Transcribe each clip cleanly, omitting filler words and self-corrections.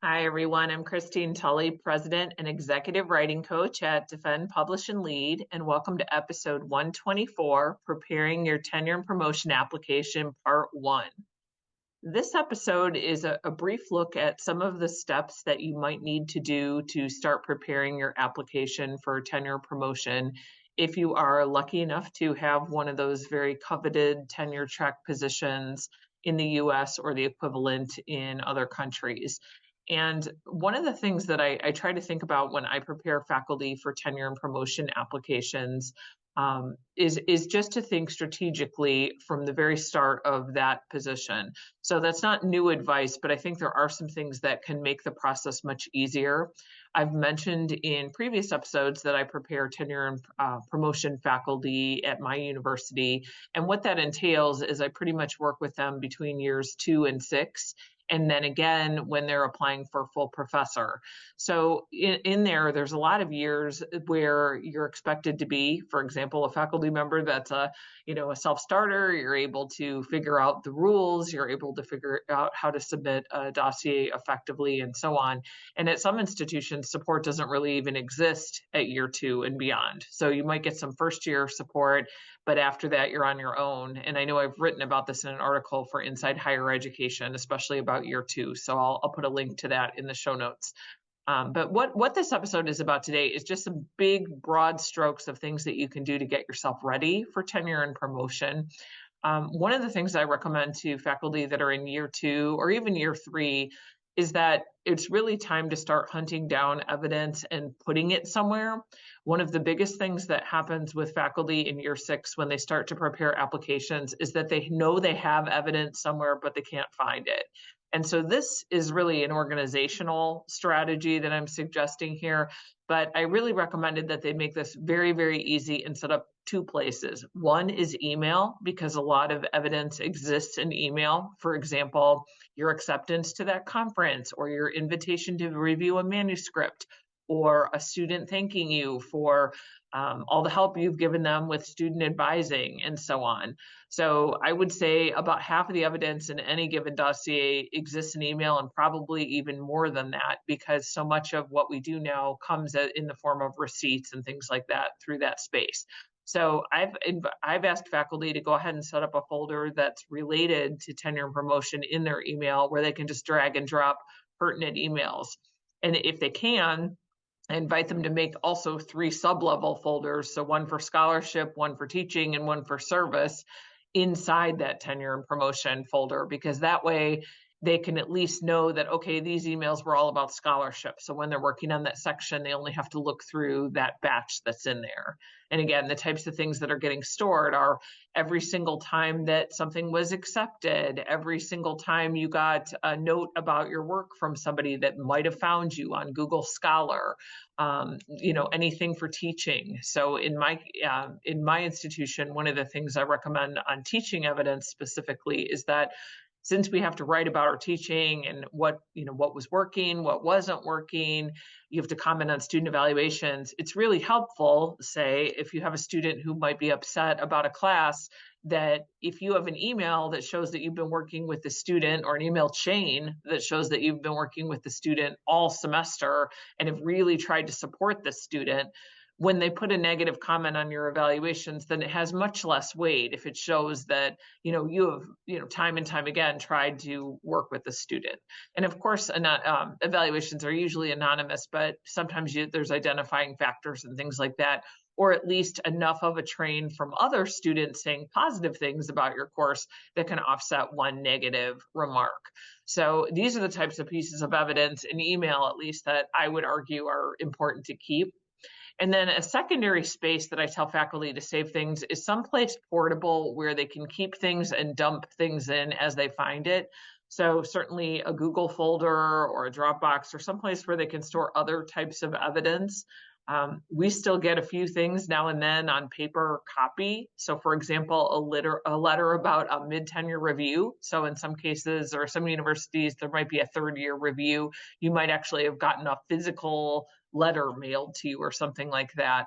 Hi, everyone. I'm Christine Tulley, President and Executive Writing Coach at Defend, Publish, and Lead, and welcome to episode 124, Preparing Your Tenure and Promotion Application, Part 1. This episode is a brief look at some of the steps that you might need to do to start preparing your application for tenure promotion if you are lucky enough to have one of those very coveted tenure track positions in the US or the equivalent in other countries. And one of the things that I try to think about when I prepare faculty for tenure and promotion applications is just to think strategically from the very start of that position. So that's not new advice, but I think there are some things that can make the process much easier. I've mentioned in previous episodes that I prepare tenure and promotion faculty at my university. And what that entails is I pretty much work with them between years 2 and 6. And then again, when they're applying for full professor. So in there's a lot of years where you're expected to be, for example, a faculty member that's a self-starter. You're able to figure out the rules. You're able to figure out how to submit a dossier effectively and so on. And at some institutions, support doesn't really even exist at year 2 and beyond. So you might get some first year support, but after that, you're on your own. And I know I've written about this in an article for Inside Higher Education, especially about year 2. So I'll put a link to that in the show notes. But what this episode is about today is just some big, broad strokes of things that you can do to get yourself ready for tenure and promotion. One of the things I recommend to faculty that are in year 2 or even year 3 is that it's really time to start hunting down evidence and putting it somewhere. One of the biggest things that happens with faculty in year 6 when they start to prepare applications is that they know they have evidence somewhere, but they can't find it. And so this is really an organizational strategy that I'm suggesting here, but I really recommended that they make this very, very easy and set up 2 places. One is email, because a lot of evidence exists in email. For example, your acceptance to that conference or your invitation to review a manuscript or a student thanking you for all the help you've given them with student advising and so on. So I would say about half of the evidence in any given dossier exists in email, and probably even more than that, because so much of what we do now comes in the form of receipts and things like that through that space. So I've asked faculty to go ahead and set up a folder that's related to tenure and promotion in their email where they can just drag and drop pertinent emails. And if they can, I invite them to make also 3 sub-level folders, so one for scholarship, one for teaching, and one for service inside that tenure and promotion folder, because that way they can at least know that, okay, these emails were all about scholarship. So when they're working on that section, they only have to look through that batch that's in there. And again, the types of things that are getting stored are every single time that something was accepted, every single time you got a note about your work from somebody that might have found you on Google Scholar, anything for teaching. So in my institution, one of the things I recommend on teaching evidence specifically is that since we have to write about our teaching and what was working, what wasn't working, you have to comment on student evaluations. It's really helpful, say, if you have a student who might be upset about a class, that if you have an email that shows that you've been working with the student, or an email chain that shows that you've been working with the student all semester and have really tried to support the student, when they put a negative comment on your evaluations, then it has much less weight if it shows that you have time and time again tried to work with the student. And of course, evaluations are usually anonymous, but sometimes there's identifying factors and things like that, or at least enough of a train from other students saying positive things about your course that can offset one negative remark. So these are the types of pieces of evidence in email, at least, that I would argue are important to keep. And then a secondary space that I tell faculty to save things is someplace portable where they can keep things and dump things in as they find it. So certainly a Google folder or a Dropbox or someplace where they can store other types of evidence. We still get a few things now and then on paper copy. So for example, a letter about a mid-tenure review. So in some cases or some universities, there might be a 3rd-year review. You might actually have gotten a physical letter mailed to you or something like that.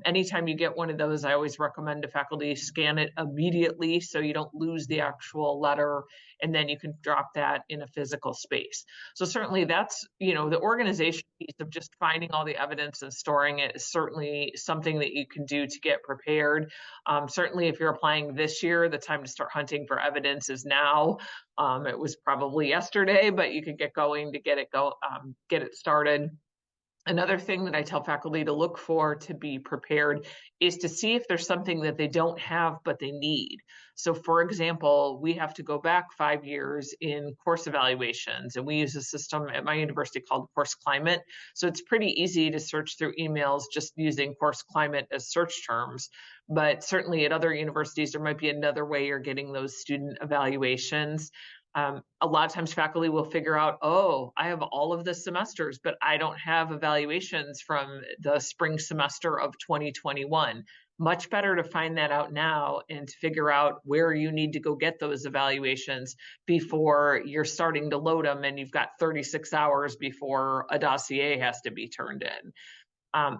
Anytime you get one of those, I always recommend to faculty scan it immediately so you don't lose the actual letter, and then you can drop that in a physical space. So certainly that's, the organization piece of just finding all the evidence and storing it is certainly something that you can do to get prepared. Certainly if you're applying this year, the time to start hunting for evidence is now. It was probably yesterday, but you could get going to get it started. Another thing that I tell faculty to look for to be prepared is to see if there's something that they don't have but they need. So for example, we have to go back 5 years in course evaluations, and we use a system at my university called Course Climate. So it's pretty easy to search through emails just using Course Climate as search terms. But certainly at other universities, there might be another way you're getting those student evaluations. A lot of times faculty will figure out, oh, I have all of the semesters, but I don't have evaluations from the spring semester of 2021. Much better to find that out now and to figure out where you need to go get those evaluations before you're starting to load them and you've got 36 hours before a dossier has to be turned in.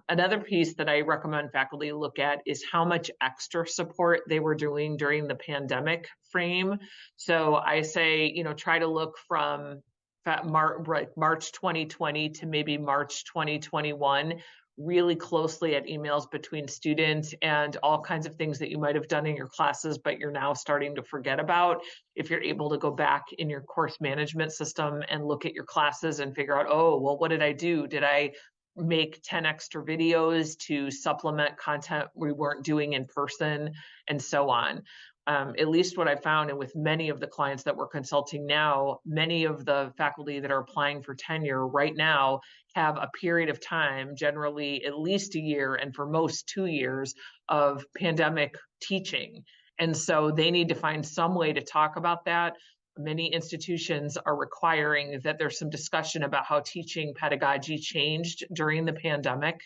Another piece that I recommend faculty look at is how much extra support they were doing during the pandemic frame. So I say, try to look from March 2020 to maybe March 2021, really closely at emails between students and all kinds of things that you might have done in your classes, but you're now starting to forget about. If you're able to go back in your course management system and look at your classes and figure out, oh, well, what did I do? Did I make 10 extra videos to supplement content we weren't doing in person, and so on. At least what I found, and with many of the clients that we're consulting now, many of the faculty that are applying for tenure right now have a period of time, generally at least a year, and for most 2 years, of pandemic teaching. And so they need to find some way to talk about that. Many institutions are requiring that there's some discussion about how teaching pedagogy changed during the pandemic.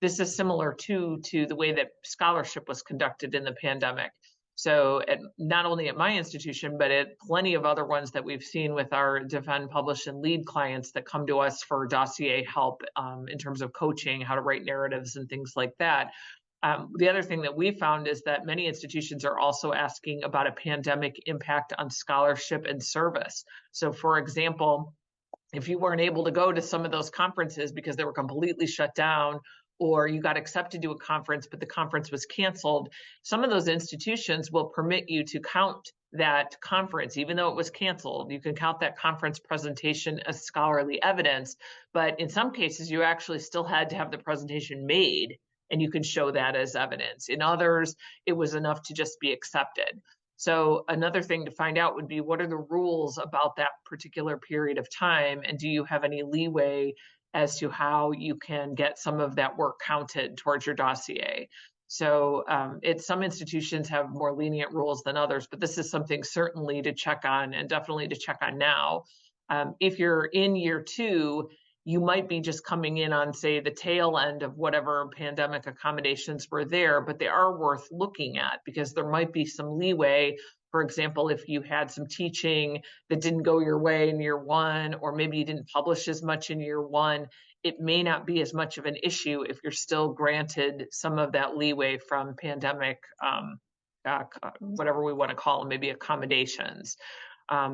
This is similar to the way that scholarship was conducted in the pandemic. So not only at my institution, but at plenty of other ones that we've seen with our Defend, Publish, and Lead clients that come to us for dossier help in terms of coaching, how to write narratives and things like that. The other thing that we found is that many institutions are also asking about a pandemic impact on scholarship and service. So for example, if you weren't able to go to some of those conferences because they were completely shut down, or you got accepted to a conference, but the conference was canceled, some of those institutions will permit you to count that conference, even though it was canceled. You can count that conference presentation as scholarly evidence, but in some cases, you actually still had to have the presentation made, and you can show that as evidence. In others, it was enough to just be accepted. So another thing to find out would be, what are the rules about that particular period of time, and do you have any leeway as to how you can get some of that work counted towards your dossier? So some institutions have more lenient rules than others, but this is something certainly to check on, and definitely to check on now. If you're in year 2, you might be just coming in on, say, the tail end of whatever pandemic accommodations were there, but they are worth looking at because there might be some leeway. For example, if you had some teaching that didn't go your way in year 1, or maybe you didn't publish as much in year 1, it may not be as much of an issue if you're still granted some of that leeway from pandemic, whatever we want to call them, maybe accommodations.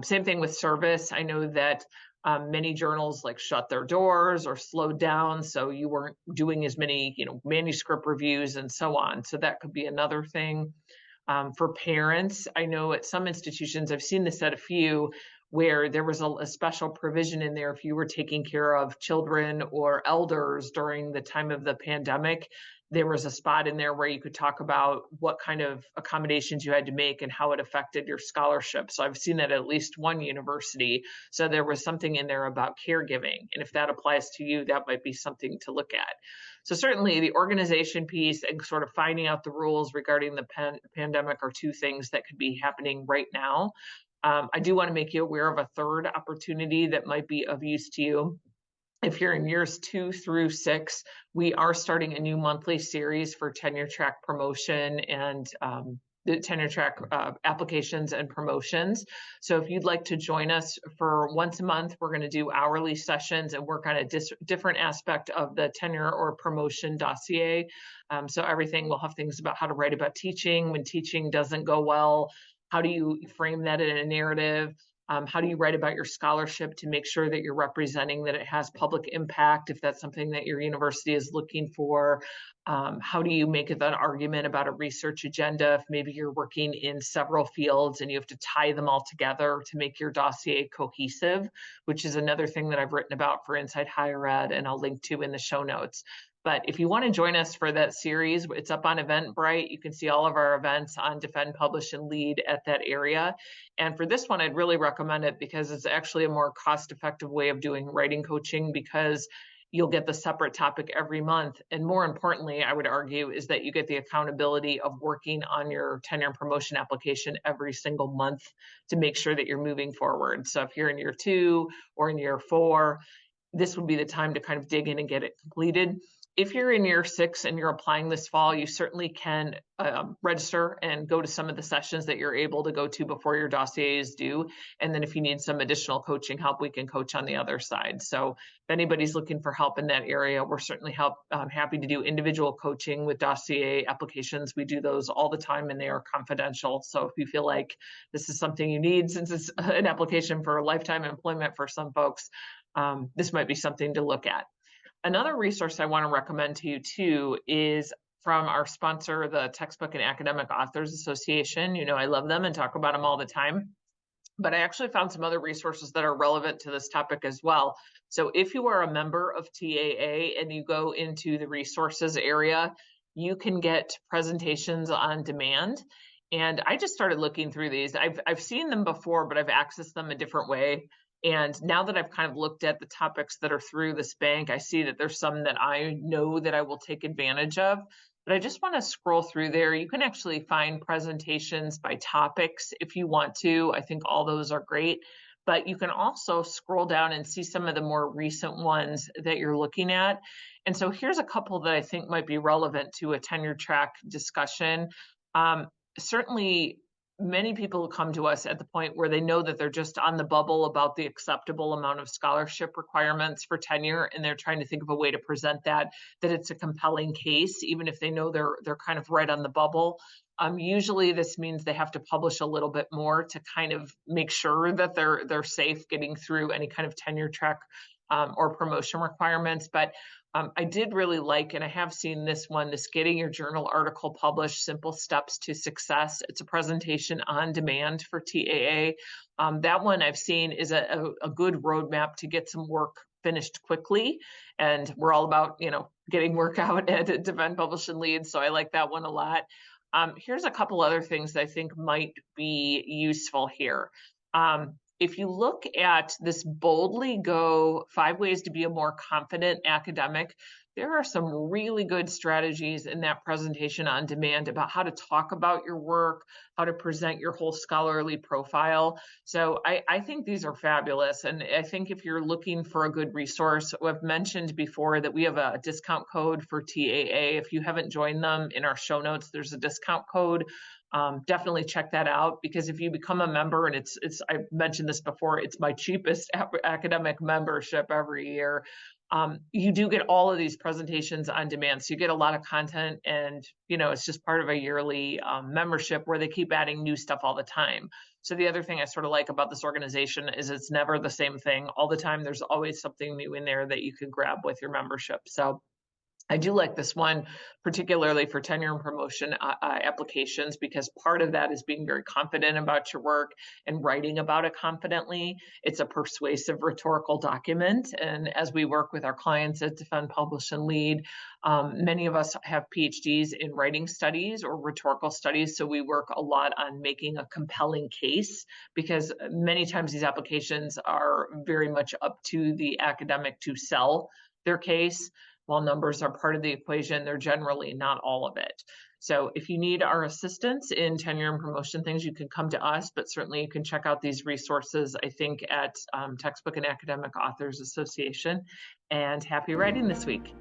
Same thing with service. I know that many journals shut their doors or slowed down, so you weren't doing as many, manuscript reviews and so on. So that could be another thing. For parents, I know at some institutions, I've seen this at a few, where there was a special provision in there if you were taking care of children or elders during the time of the pandemic. There was a spot in there where you could talk about what kind of accommodations you had to make and how it affected your scholarship. So I've seen that at least one university. So there was something in there about caregiving. And if that applies to you, that might be something to look at. So certainly the organization piece and sort of finding out the rules regarding the pandemic are two things that could be happening right now. I do want to make you aware of a third opportunity that might be of use to you. If you're in years 2 through 6, we are starting a new monthly series for tenure track promotion and the tenure track applications and promotions. So if you'd like to join us for once a month, we're going to do hourly sessions and work on a different aspect of the tenure or promotion dossier. So everything, we'll have things about how to write about teaching when teaching doesn't go well. How do you frame that in a narrative? How do you write about your scholarship to make sure that you're representing that it has public impact if that's something that your university is looking for? How do you make an argument about a research agenda if maybe you're working in several fields and you have to tie them all together to make your dossier cohesive, which is another thing that I've written about for Inside Higher Ed and I'll link to in the show notes. But if you want to join us for that series, it's up on Eventbrite. You can see all of our events on Defend, Publish, and Lead at that area. And for this one, I'd really recommend it because it's actually a more cost-effective way of doing writing coaching because you'll get the separate topic every month. And more importantly, I would argue, is that you get the accountability of working on your tenure and promotion application every single month to make sure that you're moving forward. So if you're in year 2 or in year 4, this would be the time to kind of dig in and get it completed. If you're in year 6 and you're applying this fall, you certainly can register and go to some of the sessions that you're able to go to before your dossier is due. And then if you need some additional coaching help, we can coach on the other side. So if anybody's looking for help in that area, we're certainly happy to do individual coaching with dossier applications. We do those all the time and they are confidential. So if you feel like this is something you need, since it's an application for lifetime employment for some folks, this might be something to look at. Another resource I want to recommend to you too is from our sponsor, the Textbook and Academic Authors Association. You know, I love them and talk about them all the time, but I actually found some other resources that are relevant to this topic as well. So if you are a member of TAA and you go into the resources area, you can get presentations on demand. And I just started looking through these. I've seen them before, but I've accessed them a different way. And now that I've kind of looked at the topics that are through this bank, I see that there's some that I know that I will take advantage of. But I just want to scroll through there. You can actually find presentations by topics if you want to. I think all those are great. But you can also scroll down and see some of the more recent ones that you're looking at. And so here's a couple that I think might be relevant to a tenure track discussion. Certainly, many people come to us at the point where they know that they're just on the bubble about the acceptable amount of scholarship requirements for tenure, and they're trying to think of a way to present that it's a compelling case, even if they know they're kind of right on the bubble. Usually this means they have to publish a little bit more to kind of make sure that they're safe getting through any kind of tenure track or promotion requirements. But I did really like, and I have seen this one, this Getting Your Journal Article Published, Simple Steps to Success. It's a presentation on demand for TAA. That one I've seen is a good roadmap to get some work finished quickly. And we're all about, you know, getting work out at Defend, Publish, and Lead. So I like that one a lot. Here's a couple other things that I think might be useful here. If you look at this Boldly Go 5 Ways to Be a More Confident Academic, there are some really good strategies in that presentation on demand about how to talk about your work, how to present your whole scholarly profile. So I think these are fabulous. And I think if you're looking for a good resource, I've mentioned before that we have a discount code for TAA. If you haven't joined them, in our show notes, there's a discount code. Definitely check that out, because if you become a member, and I've mentioned this before, it's my cheapest academic membership every year. You do get all of these presentations on demand. So you get a lot of content, and, you know, it's just part of a yearly membership where they keep adding new stuff all the time. So the other thing I sort of like about this organization is it's never the same thing all the time. There's always something new in there that you can grab with your membership. So I do like this one, particularly for tenure and promotion applications, because part of that is being very confident about your work and writing about it confidently. It's a persuasive rhetorical document. And as we work with our clients at Defend, Publish, and Lead, many of us have PhDs in writing studies or rhetorical studies. So we work a lot on making a compelling case, because many times these applications are very much up to the academic to sell their case. While numbers are part of the equation, they're generally not all of it. So if you need our assistance in tenure and promotion things, you can come to us, but certainly you can check out these resources, I think, at Textbook and Academic Authors Association. And happy writing this week.